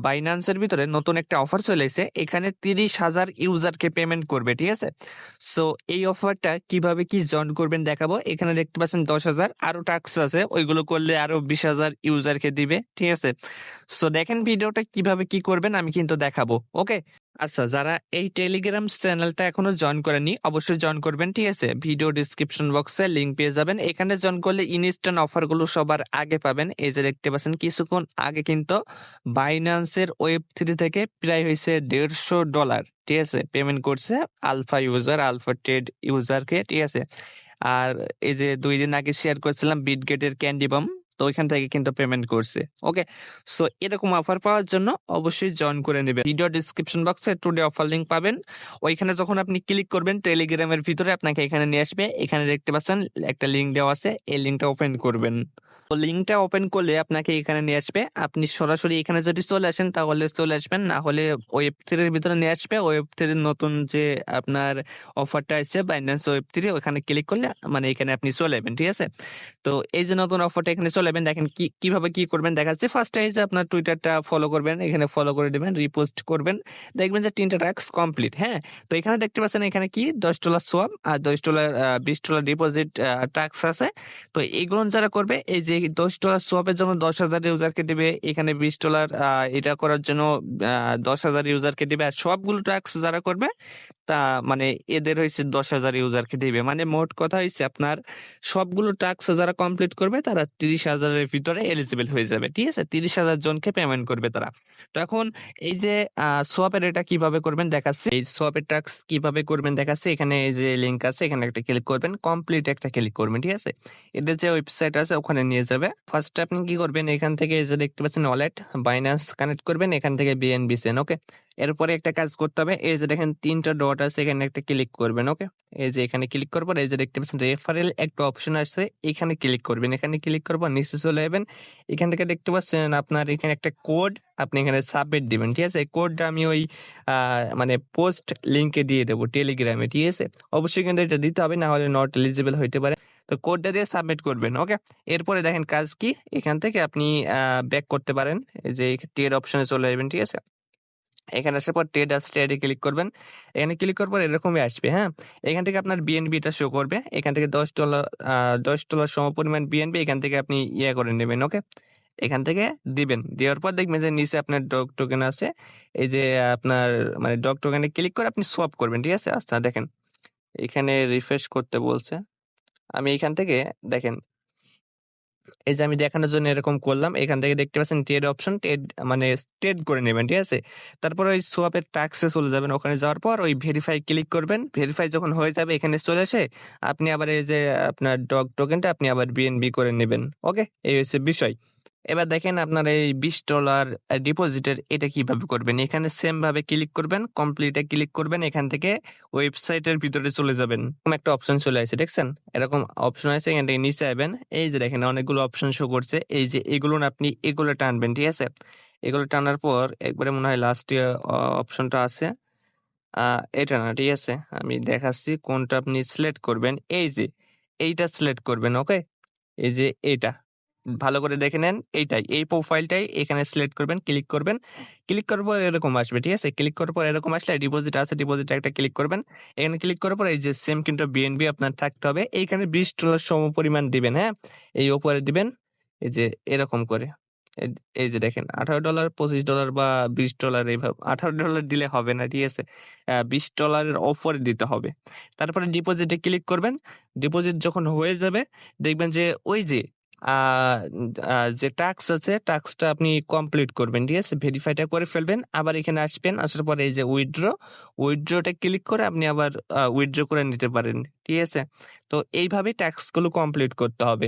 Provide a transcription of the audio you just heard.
বাইন্যান্সের ভিতরে নতুন একটা অফার চলে এসেছে, এখানে 30,000 ইউজারকে পেমেন্ট করবে, ঠিক আছে। সো এই অফারটা কিভাবে কি জয়েন করবেন দেখাবো। এখানে দেখতে পাচ্ছেন 10,000 আরো টাস্ক আছে, ওইগুলো করলে আরো 20,000 ইউজারকে দিবে, ঠিক আছে। সো দেখেন ভিডিওটা কিভাবে কি করবেন আমি কিন্তু দেখাবো, ওকে। আচ্ছা, যারা এই টেলিগ্রাম চ্যানেলটা এখনো জয়েন করেনি অবশ্যই জয়েন করবেন, ঠিক আছে। ভিডিও ডিসক্রিপশন বক্সে লিংক পেয়ে যাবেন, এখানে জয়েন করলে ইনস্ট্যান্ট অফারগুলো সবার আগে পাবেন। এই যে দেখতে পাচ্ছেন কিছুক্ষণ আগে কিন্তু বাইন্যান্সের ওয়েব 3 থেকে প্রায় হয়েছে $150, ঠিক আছে, পেমেন্ট করছে আলফা ইউজার, আলফা ট্রেড ইউজারকে, ঠিক আছে। আর এই যে 2 দিন আগে শেয়ার করেছিলাম বিটগেটের ক্যান্ডি বাম, তো ওইখান থেকে কিন্তু পেমেন্ট করছে, ওকে। সো এরকম অফার পাওয়ার জন্য অবশ্যই জয়েন করে নেবেন। ভিডিও ডিসক্রিপশন বক্সে টুডে অফার লিংক পাবেন, ওইখানে যখন আপনি ক্লিক করবেন টেলিগ্রামের ভিতরে আপনাকে এখানে নিয়ে আসবে। এখানে দেখতে পাচ্ছেন একটা লিংক দেওয়া আছে, এই লিংকটা ওপেন করবেন। তো লিঙ্কটা ওপেন করলে আপনাকে এখানে নিয়ে আসবে, আপনি সরাসরি এখানে যদি চলে আসেন তাহলে চলে আসবেন, না হলে ওয়েব 3 ভিতরে নিয়ে আসবে। ওয়েব 3 নতুন যে আপনার অফারটা আছে বাইন্যান্স ওয়েব 3, ওখানে ক্লিক করলে মানে এখানে আপনি চলে যাবেন, ঠিক আছে। তো এই যে নতুন অফারটা এখানে চলে যাবেন, দেখেন কিভাবে কি করবেন দেখাচ্ছে। ফার্স্টে এই যে আপনার টুইটারটা ফলো করবেন, এখানে ফলো করে দিবেন, রিপোস্ট করবেন, দেখবেন যে 3টা টাস্ক কমপ্লিট। হ্যাঁ, তো এখানে দেখতে পাচ্ছেন এখানে কি $10 সোয়াপ আর $10 $20 ডিপোজিট টাস্ক আছে। তো এইগুলো যারা করবে, এই যে $10 সোয়াপের জন্য 10,000 ইউজারকে দিবে, এখানে $20 এটা করার জন্য 10,000 ইউজারকে দিবে, আর সবগুলো টাস্ক যারা করবে তা মানে এদের হয়েছে 10,000 ইউজারকে দিবে। মানে মোট কথা হয়েছে আপনার সবগুলো টাস্ক যারা কমপ্লিট করবে তারা 30,000-এর ভিতরে এলিজিবল হয়ে যাবে, ঠিক আছে। 30,000 জনকে পেমেন্ট করবে তারা। তো এখন এই যে সোয়াপের এটা কিভাবে করবেন দেখাচ্ছি, এই সোয়াপের টাস্ক কিভাবে করবেন দেখাচ্ছি। এখানে এই যে লিঙ্ক আছে, এখানে একটা ক্লিক করবেন, কমপ্লিট একটা ক্লিক করবেন, ঠিক আছে। এদের যে ওয়েবসাইট আছে ওখানে নিয়ে যাবে। ফার্স্টে আপনি কি করবেন, এখান থেকে এই যে দেখতে পাচ্ছেন ওয়ালেট বাইন্যান্স কানেক্ট করবেন, এখান থেকে বিএনবি সেন, ওকে। এরপরে একটা কাজ করতে হবে, এই যে দেখেন 3টা ডট আছে, এখানে একটা ক্লিক করবেন, ওকে। এই যে এখানে ক্লিক করবো, এই যে দেখতে পাচ্ছেন রেফারেল একটা অপশন আসছে, এখানে ক্লিক করবেন, এখানে ক্লিক করবো, নিচে চলে যাবেন। এখান থেকে দেখতে পাচ্ছেন আপনার এখানে একটা কোড, আপনি এখানে সাবমিট দিবেন, ঠিক আছে। এই কোডটা আমি ওই মানে পোস্ট লিঙ্কে দিয়ে দেবো টেলিগ্রামে, ঠিক আছে। অবশ্যই কিন্তু এটা দিতে হবে, না হলে নট এলিজিবল হইতে পারে। তো কোডটা দিয়ে সাবমিট করবেন, ওকে। এরপরে দেখেন কাজ কি, এখান থেকে আপনি ব্যাক করতে পারেন, এই যে ট্রেড অপশনে চলে যাবেন, ঠিক আছে। এখানে আসার পর ট্রেড আস ট্রেডে ক্লিক করবেন, এখানে ক্লিক করার পর এরকমই আসবে। হ্যাঁ, এখান থেকে আপনার বিএনবিটা শো করবে, এখান থেকে $10 সমপরিমাণ বিএনবি এখান থেকে আপনি করে নেবেন, ওকে। এখান থেকে দিবেন, দেওয়ার পর দেখবেন যে নিচে আপনার ডগ টোকেন আছে, এই যে আপনার মানে ডগ টোকেনে ক্লিক করে আপনি সোয়াপ করবেন, ঠিক আছে। আচ্ছা দেখেন এখানে রিফ্রেশ করতে বলছে, আমি এখান থেকে দেখেন এই যে আমি দেখানোর জন্য এরকম করলাম, এখান থেকে দেখতে পাচ্ছেন ট্রেড অপশন, ট্রেড মানে ট্রেড করে নেবেন, ঠিক আছে। তারপর ওই সোয়াপের টাস্কে চলে যাবেন, ওখানে যাওয়ার পর ওই ভেরিফাই ক্লিক করবেন, ভেরিফাই যখন হয়ে যাবে এখানে চলে এসে আপনি আবার এই যে আপনার ডগ টোকেনটা আপনি আবার বিএনবি করে নেবেন, ওকে। এই হচ্ছে বিষয়। এবার দেখেন আপনার এই $20 ডিপোজিটের এটা কিভাবে করবেন, এখানে সেম ভাবে ক্লিক করবেন, কমপ্লিটে ক্লিক করবেন, এখান থেকে ওয়েবসাইটের ভিতরে চলে যাবেন, এরকম একটা অপশন চলে আসছে, দেখছেন এরকম অপশন আছে, এখান থেকে নিচে আসবেন, এই যে দেখেন অনেকগুলো অপশন শো করছে, এই যে এগুলো না আপনি এগুলো টানবেন, ঠিক আছে। এগুলো টানার পর একবারে মনে হয় লাস্ট অপশনটা আছে, এটা না, ঠিক আছে, আমি দেখাচ্ছি কোনটা আপনি সিলেক্ট করবেন, এই যে এইটা সিলেক্ট করবেন, ওকে। এই যে এইটা ভালো করে দেখে নেন, এইটাই এই প্রোফাইলটাই এখানে সিলেক্ট করবেন, ক্লিক করবেন, ক্লিক করার পর এরকম আসবে, ঠিক আছে। ক্লিক করার পর এরকম আসলে ডিপোজিট আছে, ডিপোজিট একটা ক্লিক করবেন, এখানে ক্লিক করার পর এই যে সেম কিন্তু বিএনবি আপনার থাকতে হবে, এইখানে $20 সম পরিমাণ দিবেন। হ্যাঁ, এই উপরে দিবেন, এই যে এরকম করে এই যে দেখেন $18 $25 বা $20 এইভাবে, $18 দিলে হবে না, ঠিক আছে। $20 অফারে দিতে হবে। তারপরে ডিপোজিটে ক্লিক করবেন, ডিপোজিট যখন হয়ে যাবে দেখবেন যে ওই যে আহ যে টাস্ক আছে টাস্কটা আপনি কমপ্লিট করবেন, ঠিক আছে। ভেরিফাইটা করে ফেলবেন, আবার এখানে আসবেন, আসার পরে এই যে উইথড্রটা ক্লিক করে আপনি আবার উইথড্র করে নিতে পারেন, ঠিক আছে। তো এইভাবে টাস্কগুলো কমপ্লিট করতে হবে।